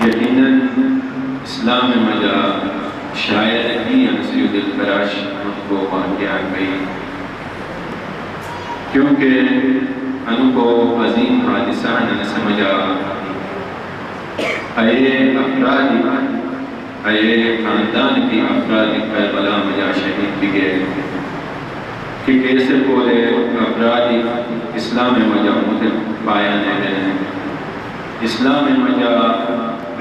یقیناً اسلام مجا شاید ہی سید الفراش کو واقعہ گئی، کیونکہ ان کو عظیم حادثہ نہ سمجھا اے خاندان کی افراد کربلا مجا شہید بھی گئے کہ کیسے پورے افراد اسلام مجا مدد پایا نہیں اسلام مجا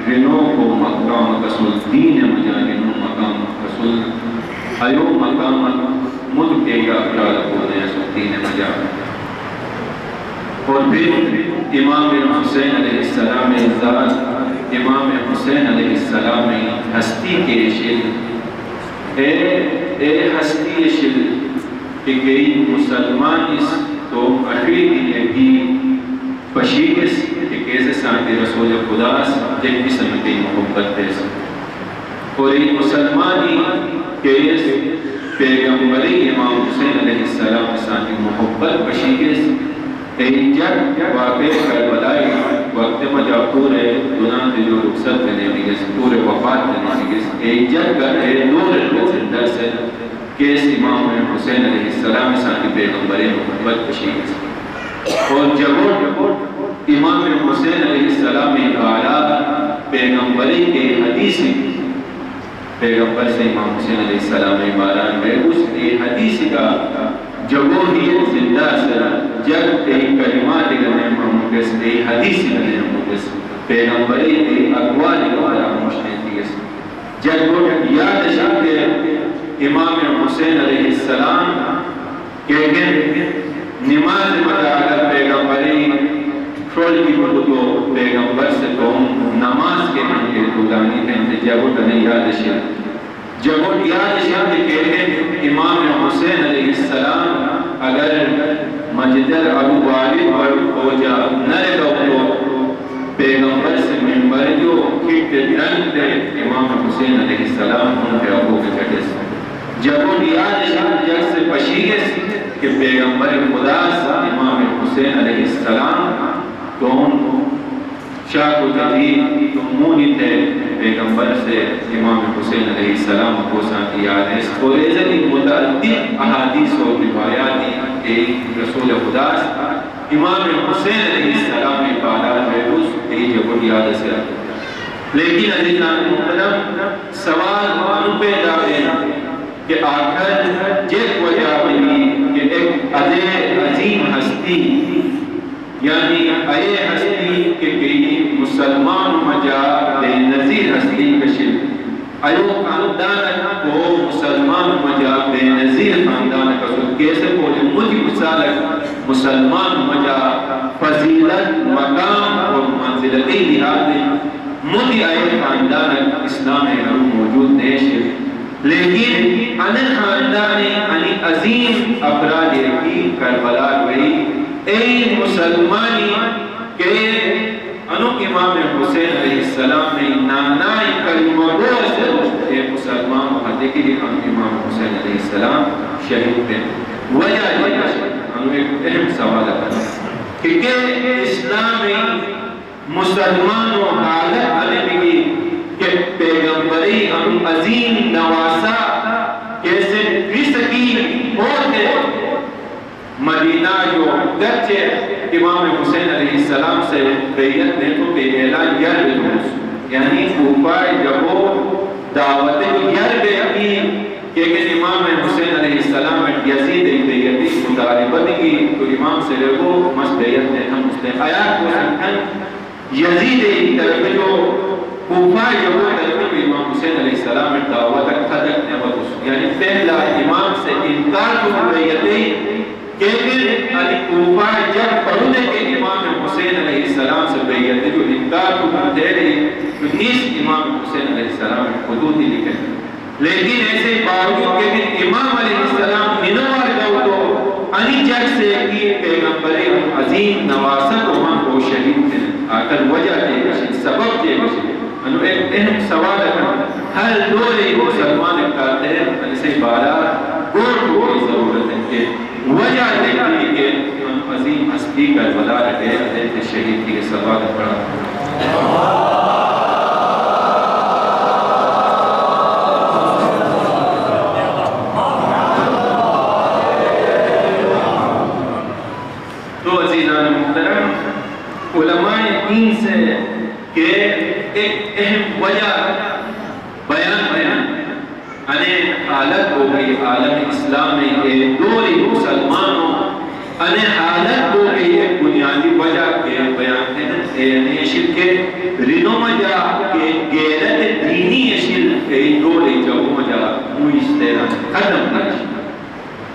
رنو کو مقام قصول دین مجا رنو مقام قصول ایو مقام ملک کے افراد کو نیا سو دین مجا۔ اور پھر امام حسین علیہ السلام ذات امام حسین علیہ السلام ہستی کے شل اے ہستی شل کہ گئی مسلمان اس تو اخیری لگی پشیس کہ کیسے سانتی رسول خدا جب کی سمجھتی محبت دیس اور ایک مسلمانی کیس پیغمبری امام حسین علیہ السلام سانتی محبت پشیس ایک جب واقع کربلائی وقت مجا پورے دنیا سے جو رخصت کرنے لگے پورے وفات کرنے لگے ایک جب گئے نور زندہ سے کیس امام حسین علیہ السلام ساتھی پیغمبر محبت پشیس اور جب امام حسین علیہ السلام بالا پیغمبری کے حدیث پیغمبر سے امام حسین علیہ السلام بالا میں اس حدیث کا جب ہی زندہ سر جب ایک کلمات گنے محمودس ایک حدیث گنے محمودس پیغمبری ایک اقوال گوارا مشنے تیس جب یاد شکتے امام حسین علیہ السلام کہ نماز مدعا پیغمبری فول کی بلدو پیغمبر سے تو نماز کے منگے دولانی تھے جب تنے یاد شکتے جب یاد شکتے کہ امام حسین علیہ السلام اگر مجدر ابو والد اور خوجہ نرے لوگو پیغمبر سے منبر جو کھٹ رنگ دے امام حسین علیہ السلام ان پہ ابو کے کٹس جب وہ یاد شاید جگ سے پشیس کہ پیغمبر خدا سا امام حسین علیہ السلام تو ان شاہ کو جدید تو مونی تھے پیغمبر سے امام حسین علیہ السلام کو ساتھ یاد ہے اور ایزنی متعدد احادیث و روایاتی کہ رسول خدا امام حسین علیہ السلام عبادات میں اس کی جب یاد سے لیکن عزیزان محترم سوال مانو پیدا ہے کہ آخر جس وجہ میں کہ ایک عظیم ہستی یعنی اے ہستی کہ کئی مسلمان مجا بے نظیر ہستی کشل ایو خاندان کو مسلمان مجا بے نظیر خاندان کشل کیسے بولے مجھے مسالک مسلمان مجا فضیلت مقام اور منزلتی لحاظ مجھے آئے خاندان اسلام موجود نیش لیکن ان خاندان ان عظیم افراد کی کربلا گئی اے مسلمانی کہ انو امام حسین علیہ السلام نے نانائی کلمہ گو سے ایک مسلمان وحدے کے لیے امام حسین علیہ السلام شہید پہ وجہ انو ایک اہم سوال ہے کہ اسلام مسلمان و حالت آنے لگی کہ پیغمبری انو عظیم نواسا کیسے رسکی ہوتے مدینہ جو گرچے امام حسین علیہ السلام سے بیعت نے تو کہ اعلان یرب یعنی کوفہ جب وہ دعوت یرب کی کہ امام حسین علیہ السلام یزید بیعتی مطالبت کی تو امام سے لگو مس بیعت نے ہم اس نے آیات کو سنکھن یزید طرف جو کوفہ جب وہ طرف امام حسین علیہ السلام دعوت خدق نے یعنی پہلا امام سے انکار کو بیعتی کہ پھر علی کوفہ جب پڑھنے کے امام حسین علیہ السلام سے بیعت جو انکار کو دے رہی تو نیس امام حسین علیہ السلام حدودی لکھے لیکن ایسے باوجود کہ امام علیہ السلام ننوار دو تو انی جگ سے کی پیغمبری عظیم نواسط وہاں کو شہید تھے آکر وجہ دے گشن سبب دے گشن انہوں ایک اہم سوال ہے ہر دوری مسلمان کہتے ہیں انسے بارا گوڑ کی ضرورت ہے کہ وجہ دیکھتی کہ عظیم ہستی کربلا رہے حضرت شہید کی سوال پڑھا دین سے کہ ایک اہم وجہ بیان حالت ہو گئی عالم اسلام میں ایک دوری مسلمانوں حالت ہو گئی ایک بنیادی وجہ کے بیان ہے کہ رنو مجا کہ غیرت دینی دوری جب مجا ہوئی استیرہ ختم کرش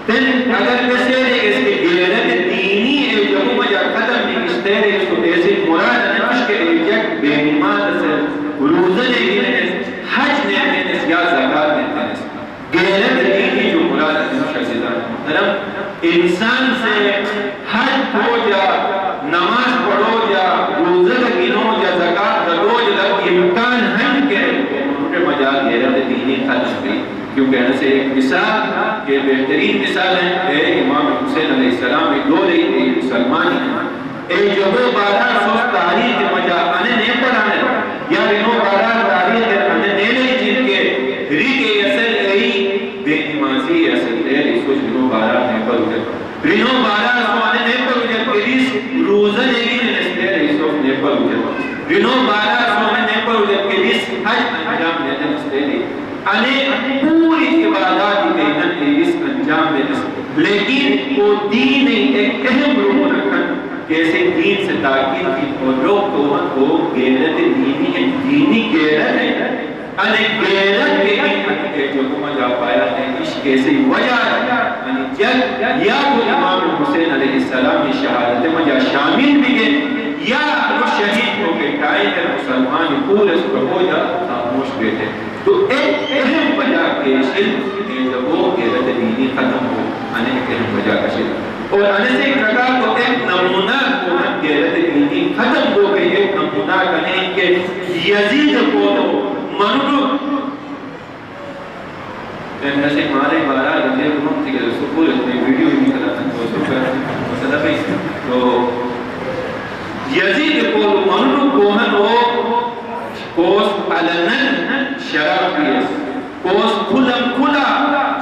تین اگر کسی اس کے غیرت دینی جب مجا ختم نہیں استیرہ اس کو ایسے مراد نمش کے ایجک بے ایمان سے روزہ نہیں حج نہیں یا زکاة نہیں غیرت دینی جو مراد محترم انسان سے حج ہو جا نماز پڑھو جا روزہ گنو جا زکاة دو جا امکان ہم کے انہوں مجال غیرت دینی ختم گئی کیونکہ ایسے ایک مثال کہ بہترین مثال ہے امام حسین علیہ السلام ایک دو رہی مسلمانی ایک جو وہ 1200 تاریخ مجا آنے نہیں پڑھانے یا رنو 12 تاریخ آنے نیلے جن کے ریکے اصل ای بے نمازی اصل دے سوچ رنو 12 نہیں پر اجھت رنو 12 سوانے نہیں پر اجھت کے لیس روزہ نہیں نستے ریسوف نہیں پر اجھت رنو 12 سوانے نہیں پر اجھت کے لیس حج انجام نہیں نستے لی آنے پوری عبادات کی کہنن اس انجام میں نستے لیکن وہ دین ایک اہم روح رکھن کیسے دین سے تاکید کی اور لوگ تومت کو غیرت دینی ہے دینی غیرت ہے انہیں غیرت کے لیے جو مجھا پایا ہے عشق کیسے وجہ ہے جب یا وہ امام حسین علیہ السلام کی شہادت مجھا شامل بھی گئے یا وہ شہید ہو گئے ٹائم ہے مسلمان پورے سکر ہو جا خاموش بیٹھے تو ایک اہم وجہ کے شرک جب وہ غیرت دینی ختم ہو انہیں ایک اہم وجہ کا شرک اور انہیں سے ایک رکھا تو ایک نمونہ کو غیرت دینی ختم ہو گئی ایک نمونہ کہیں کہ یزید کو منو ایسے ہمارے بارہ رضی اللہ تھی کہ سکول اتنی ویڈیو ہی نکلا تھا تو اس پر مسئلہ بھی تو یزید کو منو کوہن ہو کوس علنن شراب پیس کوس کھلم کھلا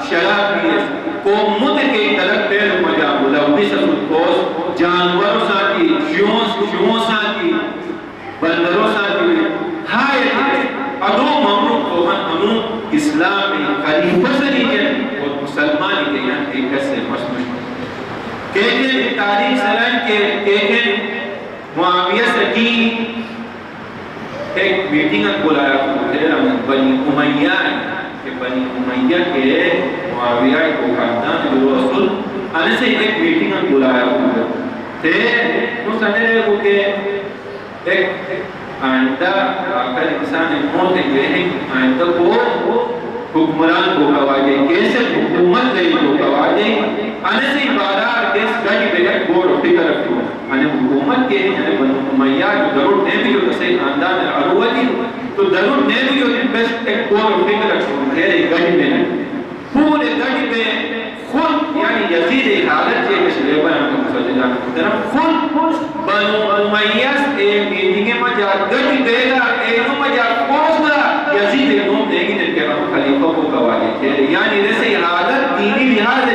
شراب پیس کو مد کے طرف پیر مجا ملوی سسود کوس جانوروں ساتھی شیوں ساتھی بندروں ساتھی ہائے ادو ممرک کوہن انو اسلام میں خلیفہ سریجن اور مسلمانی کے یہاں ایک سے مشمش کہتے تاریخ سلام کے کہتے معاویہ سکی ایک میٹنگ بلایا بنی امیہ کہ بنی امیہ کے معاویہ کو خاندان جو رسول آنے سے ایک میٹنگ بلایا تھے وہ سمجھے رہے ہو کہ ایک آئندہ آخر انسان موت ہے کہ آئندہ کو حکمران کو کواجے کیسے حکومت لئی کو کواجے آنے سے بارار کیس گاڑی بے گوڑ اٹھی کر رکھو آنے حکومت کے بنو امیہ جو ضرور نہیں بھی جو کسی خاندان عروتی تو ضرور نہیں بھی جو بیسٹ ایک گوڑ اٹھی کر رکھو پھر گاڑی میں پورے گاڑی میں خود یعنی یزید حالت یہ شریبہ ہم کو صلی اللہ علیہ وسلم خود بنو امیہ ایک میٹنگ مجا گاڑی بے گا اینو مجا پوستا یزید نوم دے گی جن کے ہم خلیفہ کو کواجے تھے یعنی جیسے حالت دینی لحاظ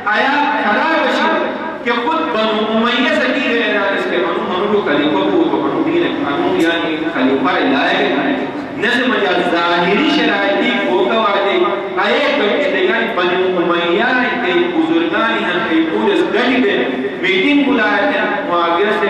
آیا خراب شد کہ خود بنو امیہ سکی رہے ہیں اس کے منو جو خلیفہ کو تو منو دین قانون یعنی خلیفہ لائے گئے نسے مجا ظاہری شرائطی کو کواجے آئے کبھی یعنی بنو امیہ کے بزرگانی ہم کے پورے گھڑی پہ میٹنگ بلائے تھے معاویہ سے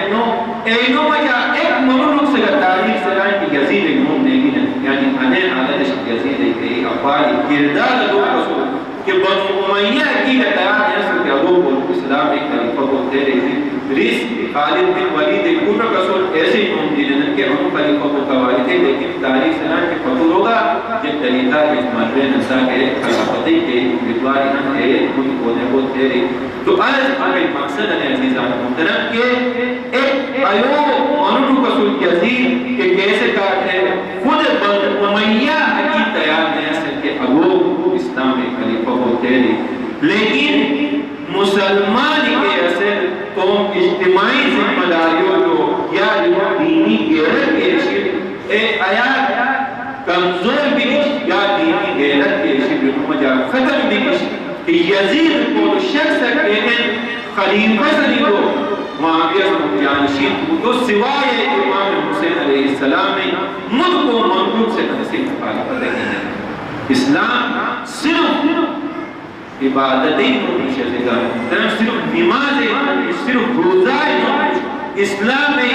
اینو مجا ایک منو سے تاریخ سے رائے کہ یزید نوم دے گی یعنی انہیں حالت یزید کے افعال کردار دو رسول کہ بنو امیہ کی لطیات جیسے کہ ادو کو اسلام ایک خلیفہ کو دے رہی تھی ریس خالد بن ولید ایک کوٹر رسول ایسے ہی نوم دینے کہ انہوں خلیفہ کو کوالی تھے لیکن تاریخ سنان کے پتر ہوگا جب طریقہ اس مرد نسا کے خلافتی کے بدواری ہم ہے خود کونے کو دے رہی تو آج ہمیں مقصد ہے عزیزان محترم کہ ایک ایو منو رسول یزید کہ کیسے کہتے ہیں خود بنو امیہ کی تیار نہیں ہے کہ ابو اسلام ایک خلیفہ کو دے رہی لیکن مسلمان کے اثر تو اجتماعی ذمہ داریوں جو یا جو دینی غیرت کے شکل آیات کمزور بھی یا دینی غیرت کے شکل مجا ختم بھی کہ یزید کو شخص کہتے خلیفہ سے نہیں تو معاویہ جانشین تو سوائے امام اسلام صرف عبادتیں چلے گا، صرف نماز صرف روزہ اسلام میں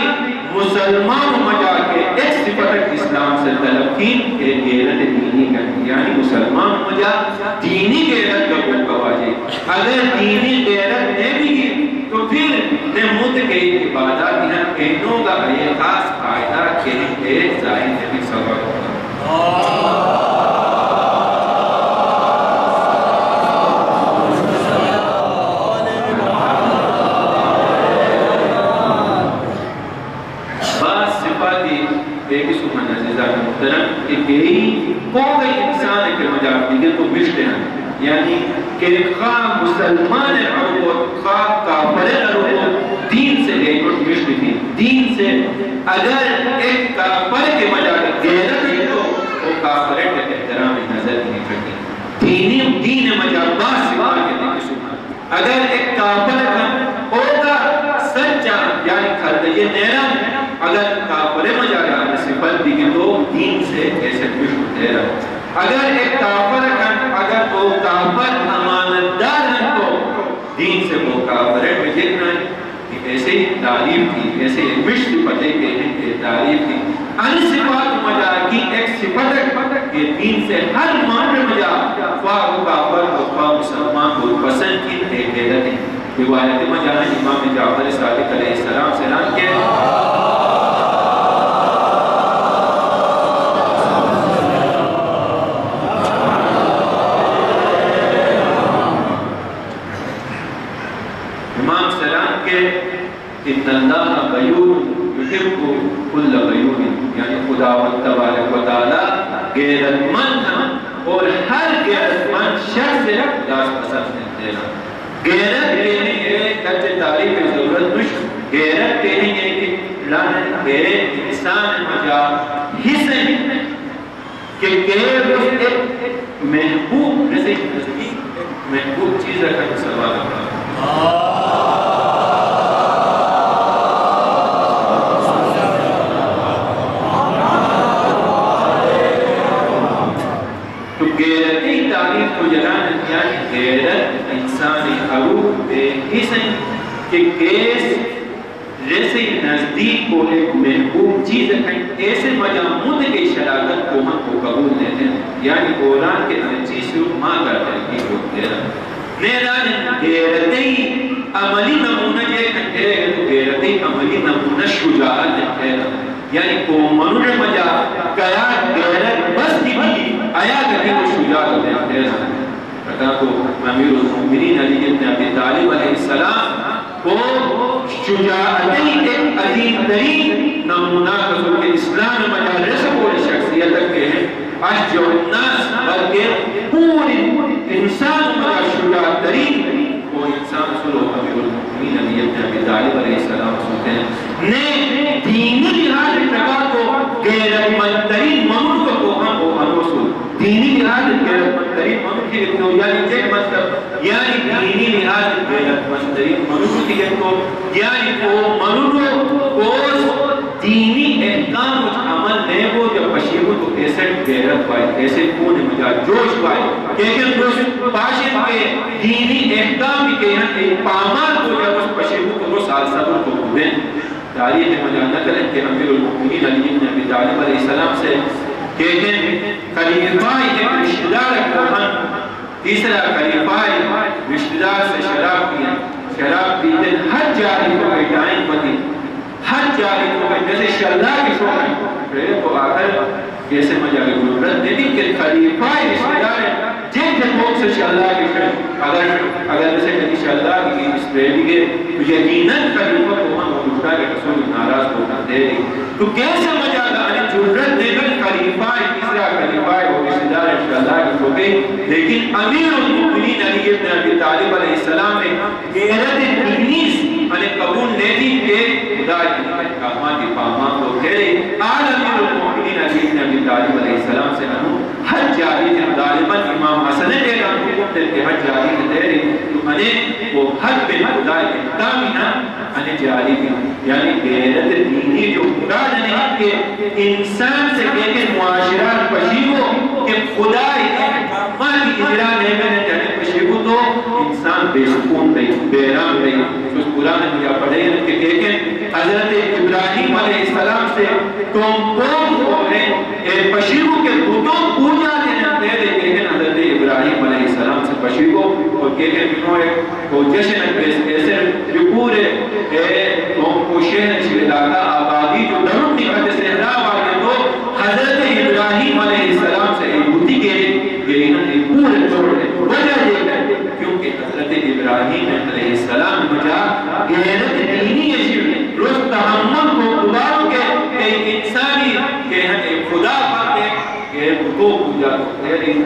مسلمان مجا کے ایک صفت اسلام سے طلب کی کہ غیرت دینی کا، یعنی مسلمان مجا دینی غیرت کا کو کواجے. اگر دینی غیرت نے بھی تو پھر نمود کے عبادات ہیں انہوں کا یہ خاص فائدہ کہ ظاہر نبی سبب کوئی انسان کے مجاب دیگے تو مشتے ہیں، یعنی کہ خواہ مسلمان عربو خواہ کافر عربو دین سے ایک مشت تھی. دین سے اگر ایک کافر کے مجاب غیرت ہے تو وہ کافر کے احترام نظر نہیں کرتی. دین مجاب باس سوا کے دیکھ سنا اگر ایک کافر کا ہوگا سچا یعنی خرد یہ نیرم اگر کافر مجاب صفت دیگے تو دین سے کیسے مشت دے رہا. اگر ایک کافر اگر وہ کافر امانتدار ہیں تو دین سے وہ کافر ہے بجھنا ہے. ایسے تعریف تھی، ایسے مشت پتے کے ہیں کہ تعریف تھی. ان صفات مجا کی ایک صفت کہ دین سے ہر مان مجا خواہ وہ کافر و خواہ مسلمان کو پسند کی ایک حیدت ہے. روایت مجا ہے امام جعفر صادق علیہ السلام سے نام کے ان اللہ غیور یحب کل غیور، یعنی خداوند تبارک و تعالی غیرت مند اور ہر غیرت مند شخص سے خدا پسند دینا. غیرت کہنے یہ کچھ تعریف کی ضرورت نہیں. غیرت کہنے یہ کہ لانت غیر انسان مجا حصے کہ غیر ایک محبوب جیسے محبوب چیز رکھا سوال رکھا. غیرت انسانی حروف بے حسن کہ کیس جیسے نزدیک کو ایک محبوب چیز ہے ایسے مجامد کے شراکت کو ہم کو قبول لیتے ہیں. یعنی قرآن کے چیز سے ماں کرتے ہیں کہ وہ غیرت غیرتی عملی نمونہ یہ کہتے ہیں تو غیرتی عملی نمونہ شجاعت ہے. یعنی کو منوج مجا کیا غیرت بس کی بھی آیا کبھی کو شجاعت ہے. تو امیر المؤمنین علی بن ابی طالب علیہ السلام کو شجاعتی ایک عظیم ترین نمونہ حضور کے اسلام مجالس اور شخصیت کے ہیں. اشجع الناس بلکہ پوری انسان کا شجاعت ترین وہ انسان سلو امیر المؤمنین علی بن ابی طالب علیہ السلام سنتے ہیں نے دینی لحاظ جگہ کو غیرت مند ترین منور کو ہم وہ رسول دینی لحاظ غیرت مند ترین منور کی تو یعنی ایک مطلب یعنی دینی لحاظ غیرت مند ترین منور کی تو یعنی وہ منور کو دینی احکام و عمل نے وہ جب پشیبو تو ایسے غیرت پائے ایسے کون مجا جوش پائے کہ پاشد کے دینی احکام کے یہاں پامال کو جب اس پشیبو تو وہ سال صبر کو بودیں. تاریخ مجا نقل ہے کہ امیر المؤمنین علی بن ابی طالب علیہ السلام سے کہتے ہیں خلیفائی ایک رشتدار کوہن تیسرا خلیفائی رشتدار سے شراب پیتے ہر جاری کو بیٹائیں پتی ہر جاری کو بیٹائیں جیسے شلدہ کی شوکن تو آخر کیسے مجا کی ضرورت نہیں کہ خلیفائی رشتدار ہے جن جنبوں سے شلدہ کی شوکن اگر جیسے کہتی شلدہ کی اسپریڈی کے تو یقیناً خلیفہ کو ہم دوسرا کے رسول ناراض کو دے دی تو کیسے مجا گا ضرورت دے کر خلیفہ تیسرا خلیفہ وہ رشتہ دار انشاءاللہ کی ہو گئی. لیکن امیر المؤمنین علی بن ابی طالب علیہ السلام نے غیرت دینیس نے قبول لے دی کہ خدا کی احکامات پامان کو کہے آل امیر المؤمنین علی بن ابی طالب علیہ السلام سے انہوں حج جاری تھے غالباً امام حسن دے رہا حکم دے کہ حج جاری تھے دے رہے تو انہیں وہ حج بن خدا احکامنا انہیں جاری تھی. یعنی غیرت دینی جو مراد نہیں کہ انسان سے کہتے معاشرات پشیو کہ خدا بے سکون رہی بیرام رہی اس قرآن مجھا پڑھے کہ کہتے حضرت ابراہیم علیہ السلام سے تم قوم ہو رہے پشیروں کے بتوں پوجا دینا دے دے کہتے حضرت ابراہیم علیہ السلام سے پشیروں اور کہتے انہوں کو جشن ایسے جو پورے قوم کو شہر شہداء آبادی جو درون نکھت صحرا واقع تو حضرت ابراہیم علیہ السلام سے بتی کے انہیں پورے چھوڑ دے وجہ یہ ہے کیونکہ حضرت ابراہیم علیہ السلام مجھا غیرت دینی اشیاء روز تحمل کو خدا کے انسانی کہ خدا پاتے کہ بتوں پوجا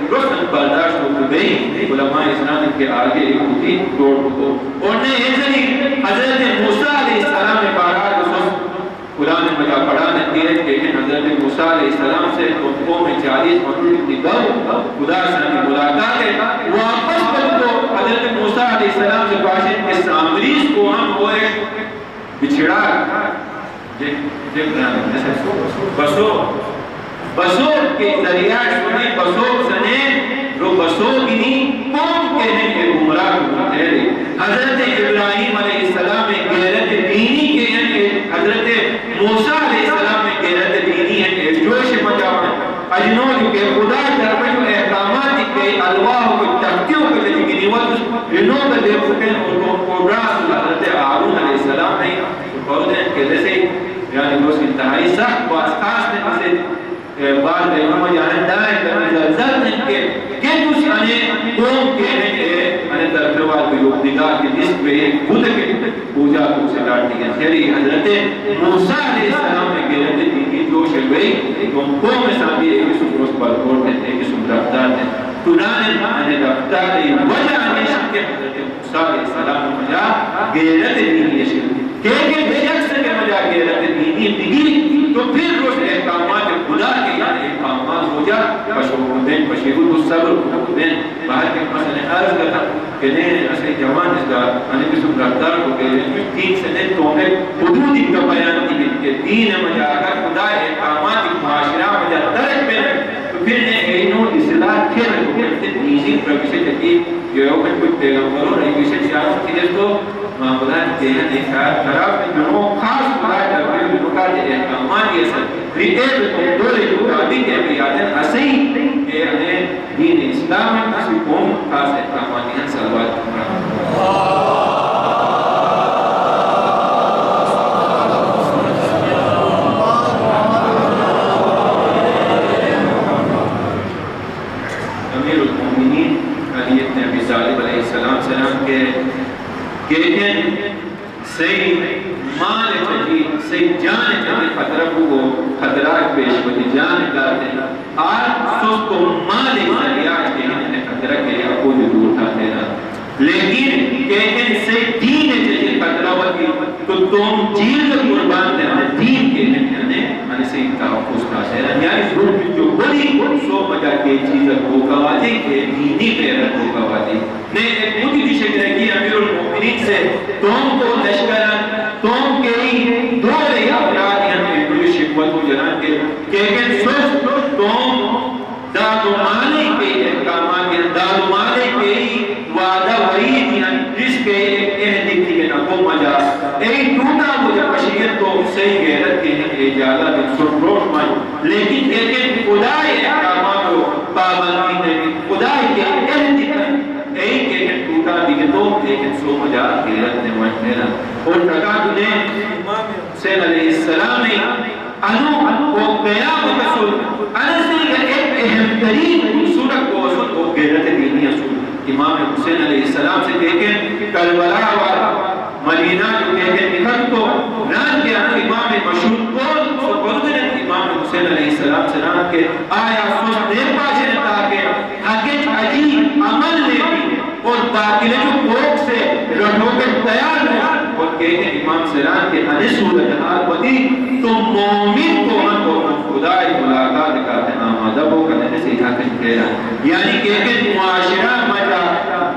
روز برداشت ہو گئی علماء اسلام کے آگے ایک بتی توڑ کو اور نے ایسے حضرت موسیٰ علیہ السلام نے بارہا قرآن مجھا پڑھا نتیرے کہ حضرت موسیٰ علیہ السلام سے قوم میں 40 منزل نگاہ خدا سے ملاقات ہے واپس پر تو حضرت موسیٰ علیہ السلام سے باشد کے سامریز کو ہم ہوئے بچھڑا بسو کے ذریعہ سنے بسو سنے رو بسو گنی قوم کہنے کے گمراہ ہوتے ہیں حضرت ابراہیم علیہ السلام میں غیرت دینی کے ہیں حضرت موسیٰ علیہ السلام میں غیرت دینی ہے جوش مجاوہ اجنوں کے خدا طرف جو احکامات کے الواح کو تختیوں کے لئے گنیوت رنوں کا دے سکیں اور قبراس حضرت آرون علیہ السلام نے بہت ہیں کہ جیسے یعنی وہ انتہائی سخت و اسخاص نے اسے بعد امام جہاں دائیں کرنے زلزل ان کے دوسری انہیں قوم کے انہیں درخوال کو یوگ نگاہ کے نصف پہ ایک خود کے پوجا کو سے لاٹی ہے خیری حضرت موسیٰ علیہ السلام نے غیرت دینی جوش گئی قوم میں سامنے ایک قسم روز پر کھوڑ دیتے ایک قسم رفتار ہیں قرآن انہیں رفتار ہے وجہ انیشن کے حضرت موسیٰ علیہ السلام نے مجھا غیرت دینی ہے کہ شخص کے مجھا غیرت دینی بگی تو پھر روز احکامات خدا کے یعنی احکامات ہو جا پشوردین پشیرود الصبر باہر کے مسئلے عرض کرتا کہ نہیں ایسے جوان اس کا انہیں قسم رفتار کو کہ 3 سنے تو ہمیں حدود ان کا بیان کی کہ دین مجھا اگر خدا احکامات معاشرہ مجھا ترک پہ تو پھر نے اینوں اصلاح کھر کو کہتے نیزی پر کسی تکی جو ہے کوئی پیغمبروں نے کسی چاہوں کی جس کو خدا کے ہیں خراب جنہوں خاص خدا جب لکا دے احکامان یہ سب ریئر تو دولے لکادی کے بیادن اسی کہ انہیں دین اسلام ہے کسی قوم خاص احکامانی ہیں صلوات امیر المومنین علی ابن ابی طالب علیہ السلام کے کہتیں صحیح مال تجید صحیح جان تجید خطرہ کو خطرات پیش ہوتی جان کرتے ہیں آج سوز کو مال ذریعات کے ہیں خطرہ کے لئے کو جو دور تھا تیرا لیکن کہتے ہیں صحیح دین تجید خطرہ ہوتی تو تم جیل قربان دینا دین کے ہیں یعنی صحیح تحفظ کا تیرا یعنی ضرور جو بڑی سو مجا کے چیز کو گواجے کے دینی پیرت کو گواجے نے ایک مجھے بھی شکل ہے کہ امیر المؤمنین سے تم کو لشکرن تم کے ہی دو رہی افراد یعنی کوئی شکوت کو جنان کے کہ سوچ تم داد و مالے کے احکامات یعنی داد و مالے کے ہی وعدہ وعید یعنی جس کے احدیب تھی کہ نکو مجا ایک ٹوٹا وہ جب بشیت تو صحیح غیرت کے ہیں اجازت سن روش مائن لیکن لیکن خدا احکامات کو پابندی نہیں خدا کے احدیب ایک ایک ٹوٹا دیکھے تو لیکن سو مجا غیرت نے وائن میرا اور تکا تنے امام حسین علیہ السلام نے انو کو قیام رسول انسی کا ایک اہم ترین صورت کو اصول کو غیرت دینی اصول امام حسین علیہ السلام سے کہتے کربلا والا مدینہ جو کہتے نکھت کو ران کے امام مشہور کون سو بردن امام حسین علیہ السلام سے ران کے آیا سوچ دیر پاشے نے تاکہ حقیق عجیب عمل لے بھی اور باقیلے جو کوک سے رٹھو کے تیار ہے اور کہتے ہیں امام سران کے انس صورتحال بدی تو مومن کو ہم کو خدای ملاقات کرتے ہیں آمادہ کو کرنے سے حقیق کہہ رہا یعنی کہتے ہیں معاشرہ مجا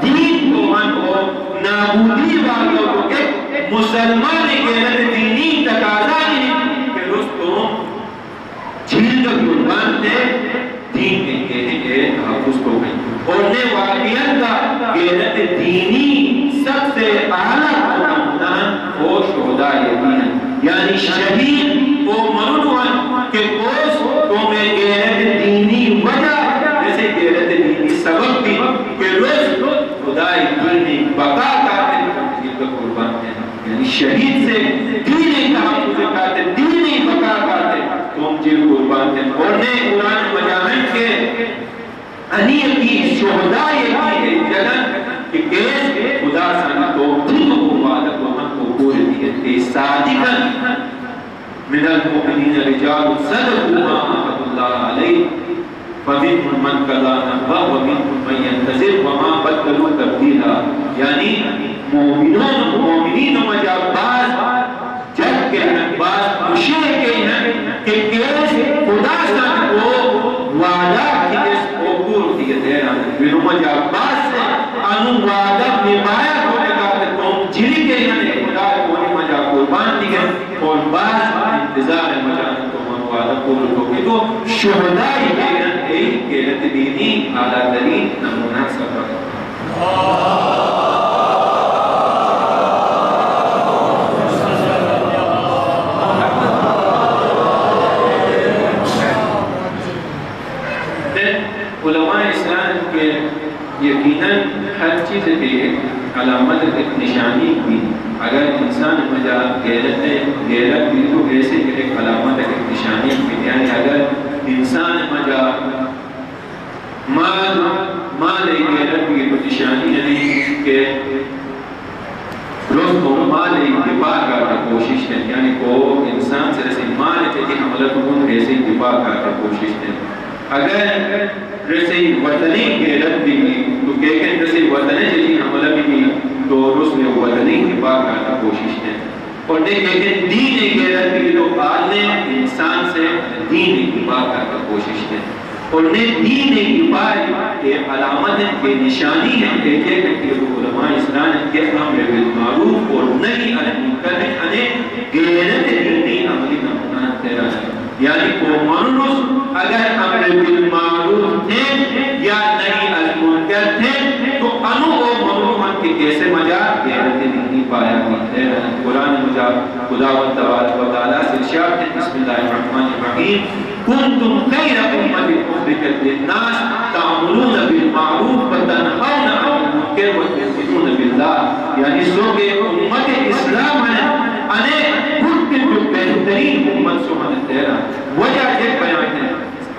دین کو ہم کو نابودی والوں کو کہ مسلمان غیرت دینی تقاضا نہیں کہ اس کو جھیل کا قربان دے دین کے کہتے ہیں کہ حافظ کو گئی اور نے واقعیت کا غیرت دینی یعنی شہید وہ مرنوان کہ کوس تو میں غیرت دینی وجہ جیسے غیرت دینی سبب بھی کہ روز خدای دینی بقا کرتے ہیں قربان ہیں یعنی شہید سے دینی تحفظ کرتے دینی بقا کرتے تم جل قربان ہیں اور نے قرآن مجاہد کے انی کی شہدائی کی جگن کہ کیس خدا سانا تو خود کو وعدت و ہم کو پورے دیئے صادقاً من المؤمنین رجال صدقوا ما عهد الله علیہ فمنهم من قضى نحبه ومنهم من ينتظر وما بدلوا تبدیلا یعنی مومنین مجا بعض جب کے بعض خوشی کے ہیں کہ کیس خدا سانا کو وعدہ کی اس اوپر دیئے دے رہا ہے بنو مجا بعض سے انو وعدہ نبایا ہونے کا تم جلی کے ہیں خدا کوئی مجا قربان دیئے اور بعض انتظار مجاہد کو من وعدہ پورا ہوگی تو شہدائی کے ہیں ایک غیرت دینی اعلیٰ ترین نمونہ سبب علماء اسلام کے یقیناً ہر چیز کی علامت ایک نشانی بھی اگر انسان مجا غیرت بھی تو ایسے ایک علامت ایک نشانی بھی یعنی اگر انسان مجا مال غیرت بھی تو نشانی یعنی کہ روز کو مال دفاع کرنے کوشش ہے یعنی کو انسان سے رسی مال چیزی حملت ہوں ایسے دفاع کرنے کوشش ہے اگر رسی وطنی غیرت بھی تو کہکن رسی وطنی چیزی حملت بھی تو رس میں وطنی دفاع کرنے کوشش ہے اور کہکن دین غیرت بھی تو آدھنے انسان سے دین دفاع کرنے کوشش ہے اور دین دفاع کے علامت کے نشانی ہے کہ علماء اسلام کے امر بالمعروف اور نہی عن المنکر انہیں غیرت دینی عملی نمونہ تیرا ہے یعنی کو منرس اگر امر بالمعروف تھے یا نہی عن المنکر تھے تو انو او منروحن کے کیسے مجا غیرت دینی پایا ہے قرآن مجا خداوند تبارک و تعالیٰ سے ارشاد ہے بسم اللہ الرحمن الرحیم کنتم خیر امت اخرجت للناس تعملون بالمعروف وتنہون عن المنکر وتؤمنون باللہ یعنی سو کہ امت اسلام ہے انہیں خود کے جو بہترین امت سمجھ تیرا وجہ ایک بیان ہے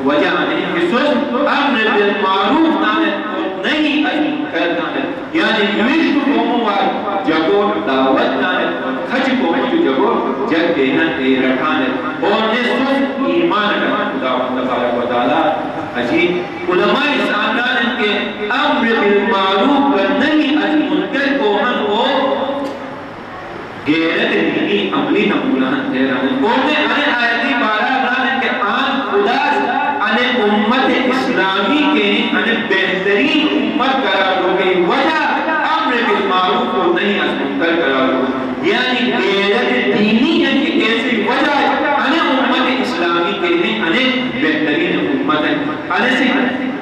وجہ نہیں کہ سوچ امر بالمعروف نامت نہیں المنکر نامت یعنی مشت قوموار جگو دعوت نامت کھج قومو جو جگو جگ دیہن اے رکھانت اور نے سوچ ایمان کرنا خداوند تبارک و تعالیٰ عجیب علماء اسلام کے امر بالمعروف و نہی عن المنکر کو ہم وہ غیرت دینی عملی نمونہ دے رہا ہے اور نے انہیں آیتی بارہ رہا کہ آن خدا انہیں امت اسلامی کے انہیں بہترین امت قرار ہو گئی وجہ امر بالمعروف و نہی عن المنکر قرار ہو یعنی غیرت دینی ہے کہ ایسی وجہ انہیں امت اسلامی کے ہیں انہیں بہترین امت ہے انہیں سے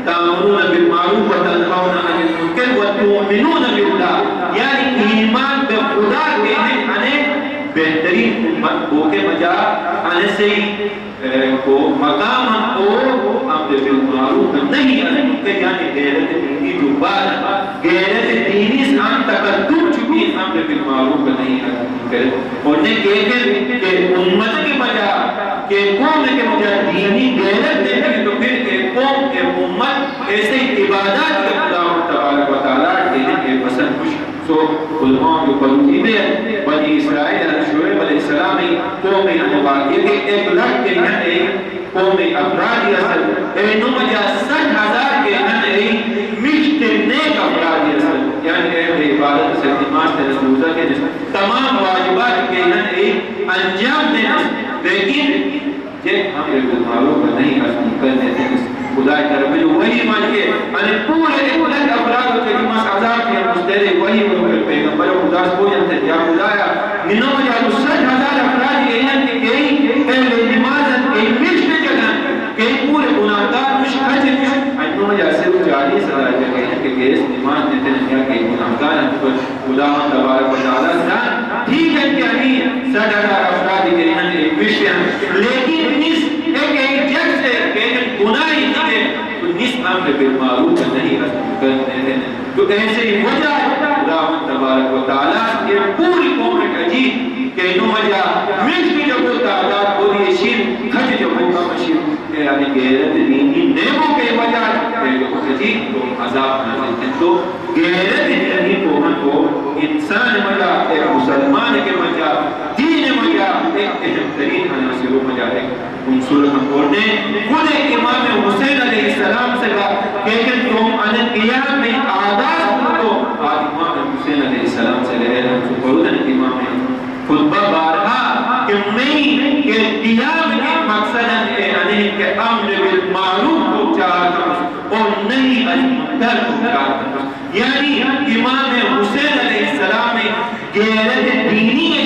تعملون بالمعروف و تنہون عن المنکر و تؤمنون باللہ یعنی ایمان بے خدا کے ہیں انہیں بہترین امت ہو کے بجا انہیں سے کو مقام ہم کو امر بالمعروف نہیں عن المنکر یعنی غیرت دینی جو بات غیرت دینی سے ہم تقدم چکی امر بالمعروف نہیں عن المنکر اور نے کہتے کہ امت کی بجا کہ قوم کے مجھے دینی غیرت دیکھیں تو پھر کہ قوم کے امت ایسے عبادات کے خدا تبارک و تعالیٰ کے پسند خوش سو علماء کے پروتیبے بنی اسرائیل شعیب علیہ السلام قوم انواقع کے ایک لاکھ کے ہیں ایک قوم افرادی اصل اے نمجا 60,000 کے ہیں مشت نیک افرادی اصل یعنی اے عبادت سے نماز سے روزہ کے تمام واجبات کے ہیں انجام دینا لیکن جب ہم بالمعروف نہیں کرنے تھے خدا کی طرف جو وہی مان کے ان پورے ایک افراد کے نماز عذاب کے مستحق وہی پیغمبر خدا سے پوچھتے تھے یا خدایا منو یا 60,000 افراد کے ہیں کہ کئی پہلے نماز کے مشت جگہ کئی پورے گناہگار مشکل ہیں انو یا صرف 40,000 جگہ ہیں کہ اس نماز دیتے ہیں کہ گناہگار ہیں خدا تبارک و تعالی ٹھیک ہے کہ 60,000 افراد کے کرتے ہیں. تو ایسے ہی وجہ خداوند تبارک و تعالیٰ یہ پوری قوم ایک عجیب کہ انہوں وجہ ملک کی جب وہ تعداد پوری شیر کھج جب وہ کام شیر یعنی غیرت دینی نیموں کے وجہ کہ جو عجیب تو عذاب نازل ہیں. تو غیرت دینی کو انسان وجہ ایک مسلمان کے وجہ دین وجہ ایک اہم ترین عناصروں وجہ ایک عنصر ہم بولنے خود امام حسین علیہ السلام سے کہا کہ تم ان قیام میں آداز کو آج امام حسین علیہ السلام سے لے رہے ہیں قرآن امام خطبہ بارہا کہ میں کہ قیام کے مقصد ہے یعنی کہ امر بالمعروف کو چاہتا اور نہیں المنکر کو چاہتا. یعنی امام حسین علیہ السلام نے غیرت دینی ہے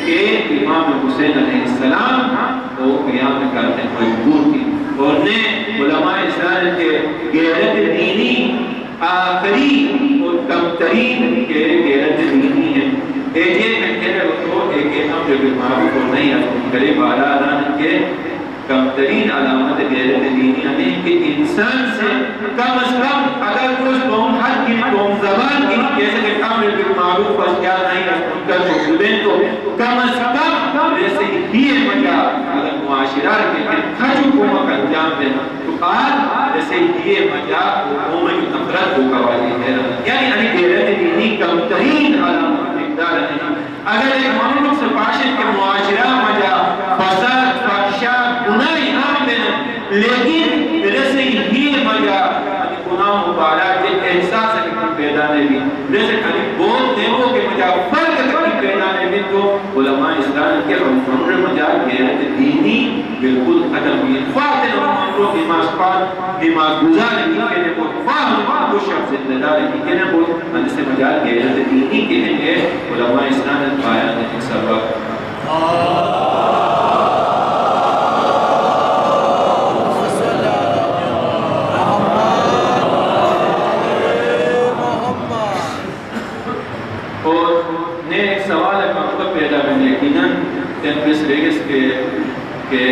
کہ امام حسین علیہ السلام وہ قیام کرتے مجبور تھی اور نے علماء اسلام کے غیرت دینی آخری اور کم ترین کے غیرت دینی ہے. ایجے میں کہہ رہے ہو تو ایک امر بالمعروف اور نہیں کرے بالا ادان کے کم ترین علامت غیرت دینی ہمیں کہ انسان سے کم از کم اگر کچھ قوم حد کی قوم زبان کی جیسے کہ امر بالمعروف اشیاء نہیں منکر کو چھوڑیں تو کم از کم جیسے ہی مجا اگر معاشرہ کے کھجو قوم کا انجام دینا تو آج جیسے ہی مجا قوم کی نفرت کو قوالی ہے یعنی غیرت دینی کم ترین علامت مقدار ہے. اگر ایک مملوک سے پاشد کے معاشرہ مجا فساد فحشا گناہ عام دینا لیکن جیسے ہی مجا گناہ مبارک کے احساس کی پیدا نہیں بھی جیسے کھلی بہت دیو کہ مجا فرق کی پیدا نہیں بھی تو علماء اسلام کے عمر مجا غیرت دینی بالکل ختم ہوئی. فاتح عمروں دماغ پار دماغ گزار کی کہنے کو فاہم کو شخص زندہ کی کہنے کو ان سے مجا غیرت دینی کہنے گے علماء اسلام نے پایا ایک سبب. کہ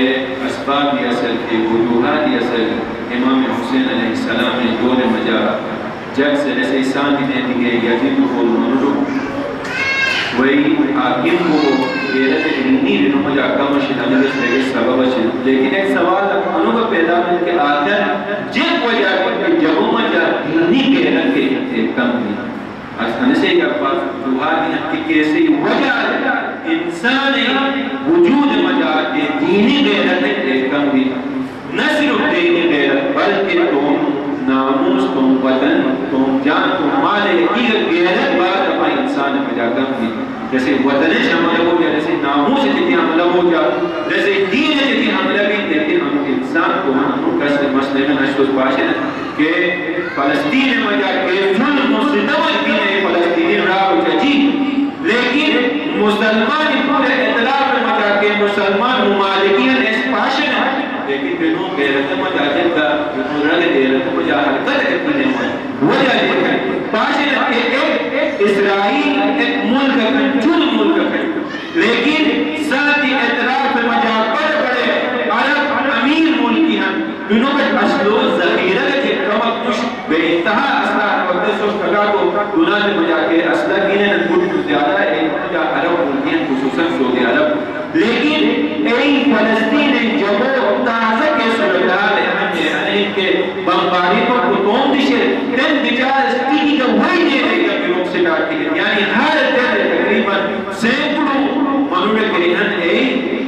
اسباب دی اصل کے وجوہات دی اصل امام حسین علیہ السلام نے دور مجا جگ سے جیسے انسان کی دیں دیگے یزید کو منرو وہی آقیم کو غیرت دینی دنوں مجا کم شدہ سے سبب شد. لیکن ایک سوال انہوں کا پیدا ہے کہ آخر جب وجہ کہ جب مجا دینی غیرت کے کم دی آسان سے یہ پاس وجوہات دی کہ کیسے وجہ انسان وجود مجا کے دینی غیرت ایک کم بھی نہ صرف دینی غیرت بلکہ تم ناموس تم وطن تم جان تم مال کی غیرت بات اپنے انسان مجا کم بھی جیسے وطن شامل ہو جائے جیسے ناموس جتنی حملہ ہو جائے جیسے دین جتنی حملہ بھی لیکن ہم انسان کو ہم کس مسئلے میں نشد پاشن کہ فلسطین مجا کے ظلم و ستم دین فلسطینی راہ ججی لیکن مسلمان پورے اطلاع میں مجا کے مسلمان ممالکین اس پاشن ہے لیکن بینوں غیرت مجا جنگا بینوں رد غیرت مجا حرکت اتنے ہوئے وجہ یہ ہے پاشن ایک اسرائیل ایک ملک ہے جن ملک ہے لیکن ساتھی اطلاع میں مجا بڑے بڑے عرب امیر ملکی ہیں بینوں میں اصل و ذخیرہ کے کمک کچھ بے انتہا اصلاح وقت سوچ کگا کو دنیا میں مجا کے اصلاح گینے نکوٹ زیادہ ہے مجا عرب ملکین خصوصاً سعودی عرب لیکن ای فلسطین جبو تازہ کے صورتحال یعنی کہ بمباری کو کتوم دیشے تن بچار اسٹیکی کا وہی دے دے گا بیروک سے کاٹی گئے یعنی ہر دن تقریباً سینکڑوں منوڑے کرین ای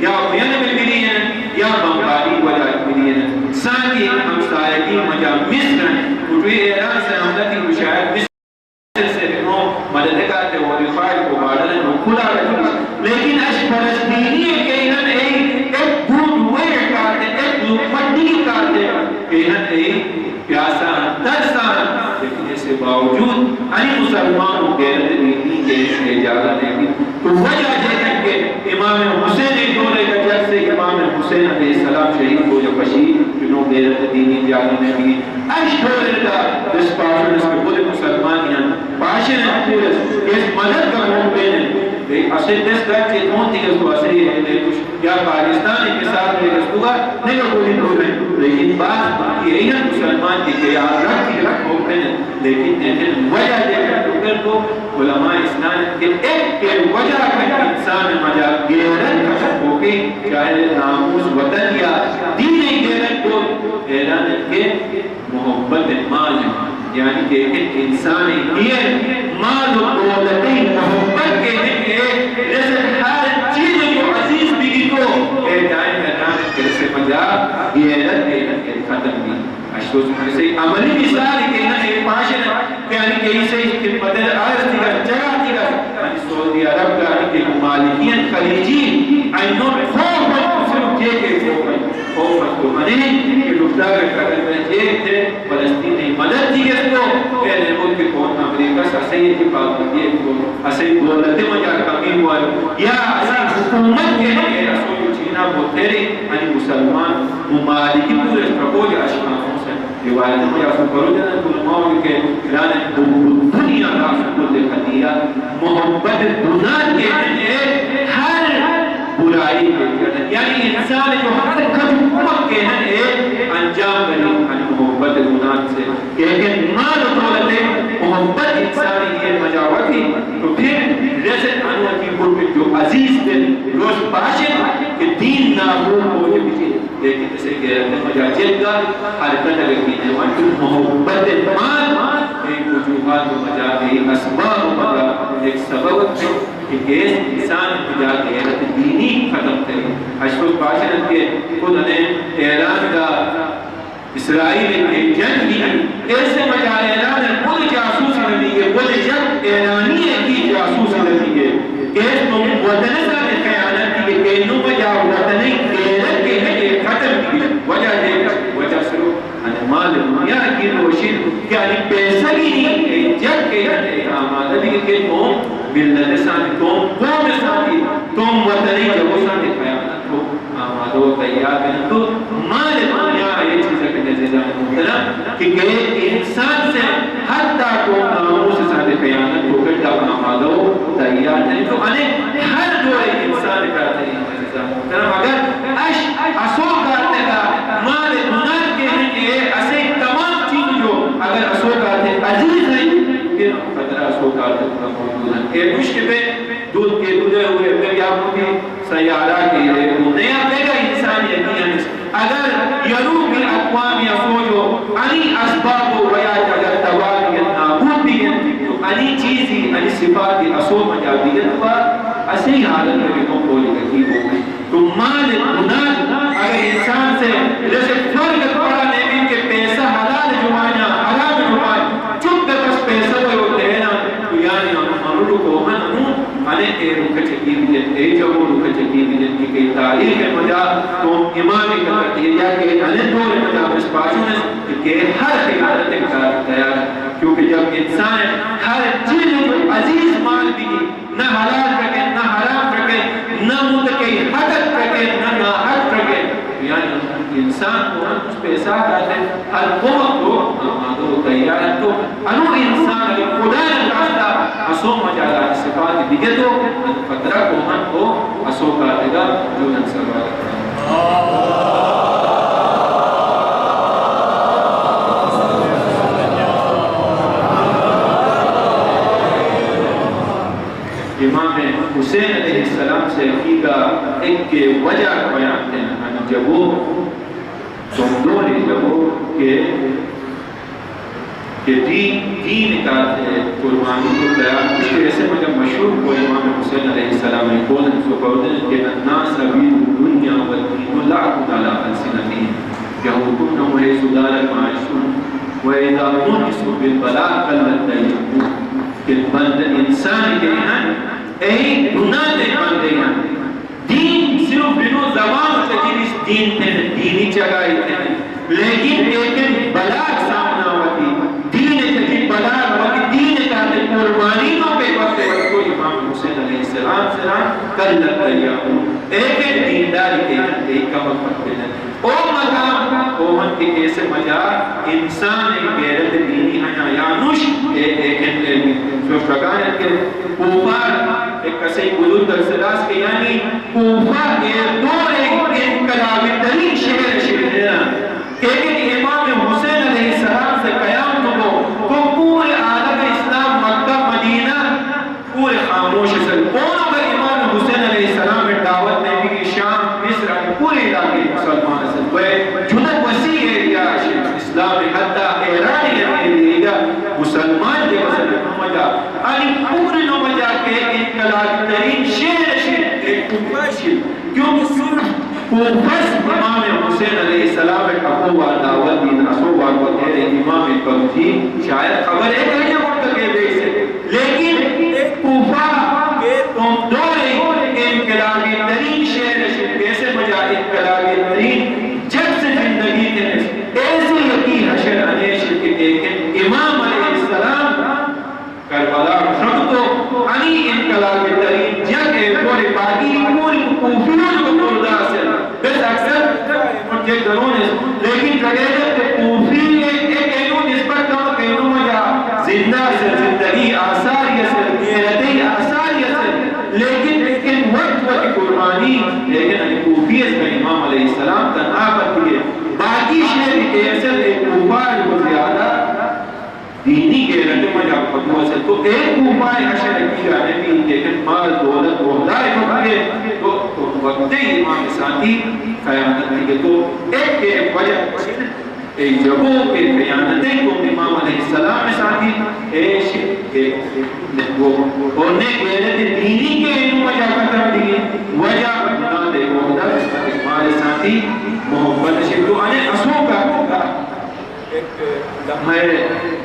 یا وین میں ملی ہیں یا بمباری وجہ ملی ہیں ساتھی ہم سائیکی مجا مصر ہیں کٹوی ایران سے حملتی مشاہد مصر سے بنو مدد کرتے وہ دفاع کو بادل نو کھلا رکھتے لیکن اش فلسطینی کے انہوں نے ایک گوڈ وے کرتے ایک لپٹی کرتے کہ انہوں نے پیاسا ترسا لیکن اس کے باوجود انی مسلمانوں غیرت دینی کے اجازت نہیں تو وجہ یہ ہے کہ امام حسین دورے کا جب سے امام حسین علیہ السلام شہید کو جو پشید جنہوں غیرت دینی اجازت نہیں دی اش دورے کا اس پاشن اس کے بودے مسلمان یہاں پاشن پورس اس مدد کا مون بینے اصل دس گھر کے دون تھی اس کو اثری ہے یا پاکستان کے ساتھ میں اس کو نہیں کوئی دور ہے لیکن بات یہی ہے مسلمان کی کہ یاد رکھ ہوتے ہیں، لیکن وجہ دیکھر کو علماء اسلام کے ایک کے وجہ کا انسان مجا غیرت ختم ہو گئی، چاہے ناموس وطن یا دین غیرت کو اعلان کے محبت مال ہے، یعنی کہ ایک انسان یہ مال و دولت محبت کے ہیں کہ جیسے ہر چیز کو عزیز بھی کو دائیں اعلان کے سے مجا غیرت ختم بھی اشتوز سے عملی مثال کہ نہ ایک معاشرہ یعنی کہ اسے خدمت عرض دیگا جگہ دیگا یعنی سعودی عرب کا کہ مالکین خلیجی اینوں خوف صرف جے کے خوف تو منی کہ لفتا کر میں ایک تھے فلسطینی مدد دی اس کو پہلے ملک کون امریکہ سے سید کی بات یہ کو اسے دولت مجا کمی ہوا یا اسے حکومت کے لیے رسول چینا بہتری یعنی مسلمان ممالکی پورے پرپوج اشخاصوں سے روایت میں آپ کو جانا علماء کے لانے دنیا کا سکوت خطیہ محبت دنیا کے ہیں ہر برائی کے کرنے یعنی انسان جو ہر حکومت کے ہیں انجام کریں محبت دنیا سے لیکن مال و دولت محبت انسانی یہ مجاوتی تو پھر جیسے انوہ کی ملک جو عزیز دل روز باشد کہ دین نابود ہو یہ بھی لیکن اسے غیرت مجاجد کا حرکت اگر کی جو محبت مال ایک وجوہات و مجادی اسباب و مجاد ایک سبب ہے کہ ایس انسان مجاد غیرت دینی ختم کرے اشفق باشد کے خود انہیں اعلان کا اسرائیل کے جنگ دی ایسے مجال اعلان ہے خود جاسوس نبی ہے خود جنگ اعلانی ہے کی جاسوس نبی ہے ایس تم وطن سا نے خیانت کی کہ انہوں میں جا وطنی غیرت کے ہیں ایک ختم کی وجہ دے کر وجہ سرو مال دنیا کی روشن کہ یعنی پیسہ ہی نہیں جب کہ یعنی آمادہ بھی کہ تم ملت ساتھ قوم ساتھی تم وطنی جب ساتھ خیانت کو آمادہ و تیار ہیں تو مال دنیا یہ چیزیں کہ نزیزان محترم کہ انسان سے حتی کو ناموس ساتھ خیانت کو کرتا آمادہ و تیار ہیں تو انہیں ہر دور انسان کرتے ہیں نزیزان محترم اگر اصول کرتے گا مال دنیا کے ہیں اسے تمام چیز جو اگر اصول کرتے عزیز ہیں کہ خطرہ اصول کرتے موجود ہیں ایک مشکل پہ دودھ کے دودھے ہوئے پھر یا مجھے سیارہ کے لئے نیا پیگا انسانی یقین اگر یروب الاقوام یا سوجو انی اسباب و ویا جگر توالیت نابودیت تو انی چیزی انی صفاتی اصول مجابیت و اسی حالت میں بھی ہم بولی گئی ہو گئی تو مال دنات اگر انسان سے جیسے فرق پڑا نہیں کہ پیسہ حلال جمعنا حرام جمعنا چپ کے پس پیسہ کو دینا تو یعنی ہم کو ہنوں ہنے اے رکھ چکی بھی اے جب رکھ چکی بھی کی کئی تاریخ مجا تو امام کا کرتیجہ کہ ہنے دور مجا اس پاسوں میں کہ ہر خیالت اکتار تیار کیونکہ جب انسان ہر چیز عزیز مال بھی نہ حلال رکھے نہ حرام رکھے نہ متقی حقت رکھے نہ ناحق رکھے یعنی انسان کو اس پہ احساس آتے ہر قوم کو آمادہ و تیار تو انو انسان اگر خدا نکاستا اسو مجالات صفات دیگے تو خطرہ کو ہم کو اسو کاتے گا جو ننسل والا امام حسین علیہ السلام سے حقیقہ ایک کے وجہ بیان ہیں جب وہ سمدونی جب وہ کہ دین کا قربانی کو تیار اس کے ایسے مجھے مشہور کو امام حسین علیہ السلام نے قول سو قولن کہ الناس عبید الدنیا والدین لعب تعالیٰ السنتی یہودون وحیث دارت معاشون وَإِذَا مُنِسُوا بِالْبَلَاءَ قَلَّتْ تَيَّمُونَ کہ بند انسان کے ہیں ایک گناہ دے بندے ہیں دین صرف بنو زبان چکیل اس دین تھے دینی چگائی تھے لیکن ایک بلاک سامنا ہوتی دین چکیل بلاک ہوتی دین کہتے قربانیوں پہ وقت کو امام حسین علیہ السلام قلت تیّمون ایک دینداری کے ہیں ایک کا وقت کے ہیں او مقام قومن کے کیسے مجا انسان غیرت دینی ہے یانوش ایک جو شکایت کے کوفہ ایک کسی قدود در سلاس کے یعنی کوفہ کے دور ایک انقلابی ترین شہر شہرنا کوفہ شل کیونکہ صرف کوفس امام حسین علیہ السلام اقوہ دعوت دین اصوبہ کو تیرے امام پرجی شاید خبر ہے کہ یہ وقت کے بے سے لیکن کوفہ کے تم دورے انقلابی ترین شہر شہر کیسے مجا انقلابی ترین جب سے زندگی کے ایسی یقین حشر انیش کے دیکھیں امام علیہ السلام کربلا رب تو انی انقلابی ترین جب ہے پورے باقی پوری کوفیون کو پردہ سے بس اکثر ان کے گھروں نے لیکن جگہ کہ کوفی ایک اینو نسبت کم کہ انہوں مجا زندہ سے زندگی آثاریہ سے غیرتی آثاریہ سے لیکن وقت وقت قربانی لیکن کوفیت کا امام علیہ السلام تنہا کرتی ہے باقی شہر کے اثر ایک کوفہ جو زیادہ دینی کے رد میں جب فتوہ سے تو ایک کوفہ حشر کی جانے بھی لیکن مال دولت وحدائے ہوگئے تو وقت امام ساتھی خیانت نہیں تو ایک وجہ ایک جگہوں کے خیانتیں کو امام علیہ السلام میں ساتھی وہ ہونے کے دینی کے انہوں وجہ ختم دیئے وجہ بنا دے محدث ہمارے ساتھی محبت شکو آنے اسوں کا ہوگا ایک لمحہ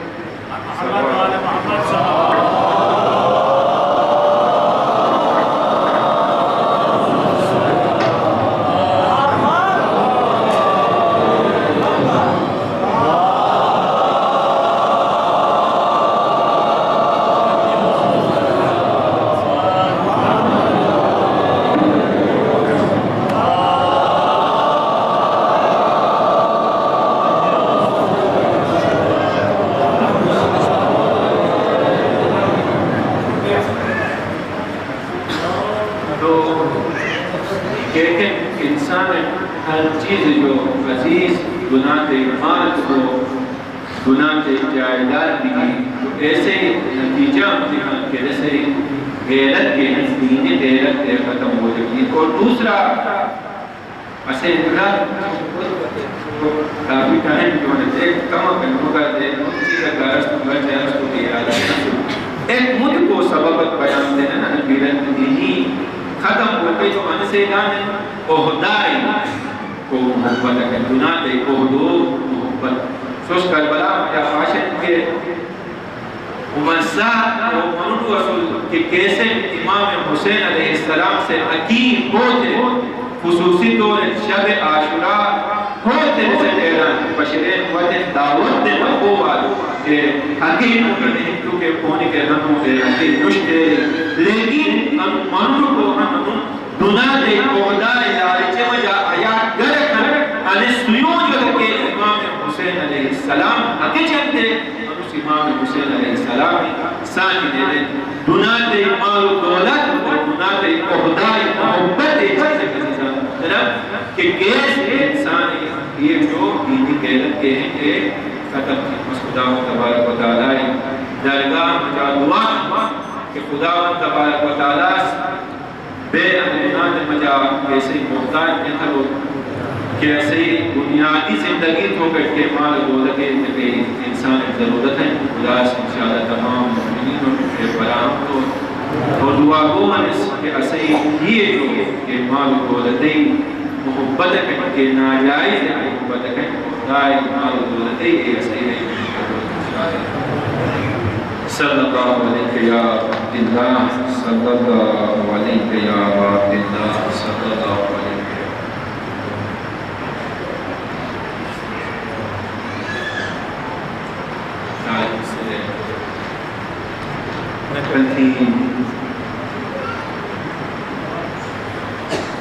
محمد صلی کہ کیسے امام حسین علیہ السلام سے عقیق ہوتے خصوصی طور شب عاشوراء ہوتے سے اعلان بشرین وقت دعوت دے مقبوبات کہ حقیق ہوتے ہیں کیونکہ پونے کے ہموں کے حقیق نشتے لیکن منور کو ہم دنا دے قوضاء لارچے وجہ آیات گرکن علی سیون جو کہ امام حسین علیہ السلام حقیق چلتے امام حسین علیہ السلام ثانی دے دے دنا دے مال و دولت اور دنا دے عہدائی محبت کہ کیسے انسان یہ جو دینی قیدت کے ہیں کہ ختم خدا و تبارک و تعالی درگاہ مجا دعا کہ خدا و تبارک و تعالی بے امنات مجا کیسے محتاج کے تھا کہ ایسے بنیادی زندگی تو کر کے مال دولت کے انسان ضرورت ہے خدا سے انشاءاللہ تمام مؤمنین کے فراہم تو اور دعا کو اس کہ ایسے یہ جو کہ مال دولت محبت کے ناجائز محبت کے خدای مال دولت ایسے صلی اللہ علیہ یا اللہ صلی اللہ علیہ یا اللہ صلی اللہ علیہ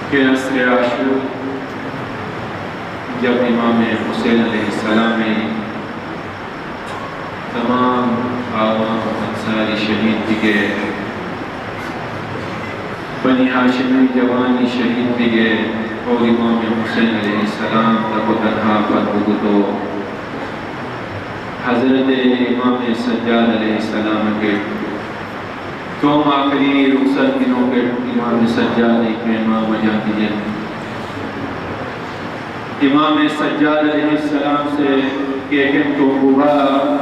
کہ عصر عاشور جب امام حسین علیہ السلام تمام آوام انصاری شہید بھی گئے بنی ہاشمی جوانی شہید بھی گئے اور امام حسین علیہ السلام تک و تنہا پر بگتو حضرت امام سجاد علیہ السلام کے چوم آخری رخصت دنوں کے امام سجاد ایک امام جاتی ہے امام سجاد علیہ السلام سے کہ تو ببا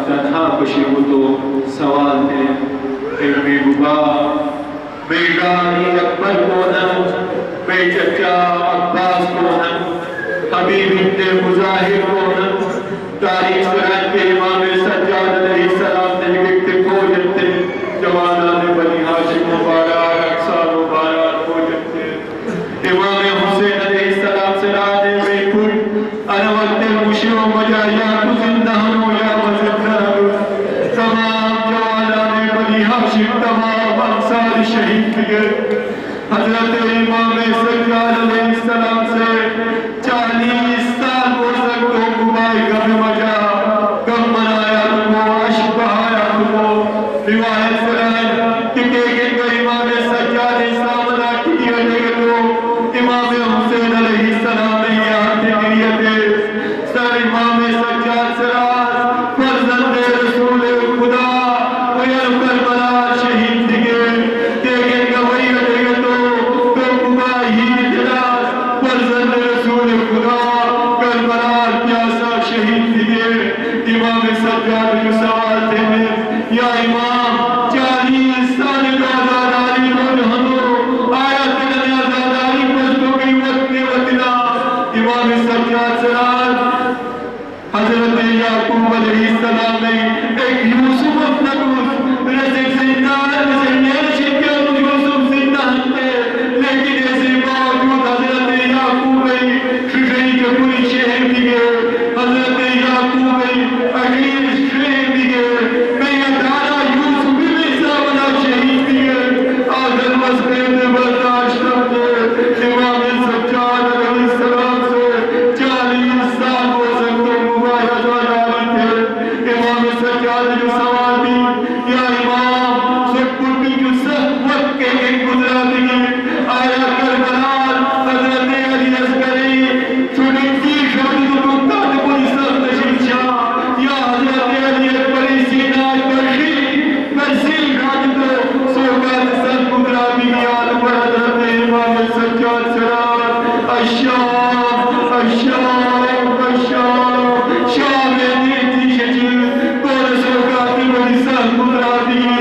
تنہا پشی ہو تو سوال ہے علمی ببا بیداری اکبر کو نہ میں چچا عباس کونن حبیب ابن مظاہر کونن تاریخ سرحد کے امام سجاد علیہ السلام نے لکھتے کو جنتے جوانان بنی ہاشم مبارک اکثار مبارک کو جنتے امام حسین علیہ السلام سے رانے میں کن انا وقت مشیو مجایات زندہ ہنو یا وزندہ تمام جوانان بنی ہاشم تمام انصار شہید گئے حضرت امام سجاد علیہ السلام سے 40 سال ہو سکتو کبائی گم مجا گم منایا تمو عشق بہایا تمو روایت فرائد کہ گن گا امام سجاد سامنا کی علیہ تو امام حسین علیہ السلام نے یہ آتے گریتے سر امام سجاد سراز فرزند رسول خدا ویر کربلا شہید دیگے کہ گن گا وہی علیہ تو کبائی جلاس فرزند رسول خدا کربلا پیاسا شہید دیگے امام سجاد جو سوال تھے یا امام 40 سال کا آزاداری روز ہمو آیا تنہ آزاداری پشتوں کی وقت وطنا امام سجاد سراد حضرت یعقوب علیہ السلام نے ایک یوسف اپنا دوست رزق زندان زندان شکر یوسف زندان تھے لیکن ایسے باوجود حضرت یعقوب نے شجری کے پوری شہر دیگے حضرت یعقوب نے اخیر شہر دیگے میں ادارہ یوسف میں سامنا شہید دیگے آدھر مسکر برداشت کرتے امام سجاد علیہ السلام سے 40 سال ہو سکتے مباحث آدھاری تھے امام سجاد جو سوال دی یا امام سکر کی جو سب وقت کے گزرا دیگی آیا کربلال حضرت علی عسکری چھوڑی شہد دکتا دکھوئی سخت شیشا یا حضرت علی اکبری سینائی برسی راج تو سوگات سب گزرا دیگی آدم حضرت امام سجاد سرار اشام اشام اشام شام نیتی شجر کون سوگات بڑی سب گزرا دیگی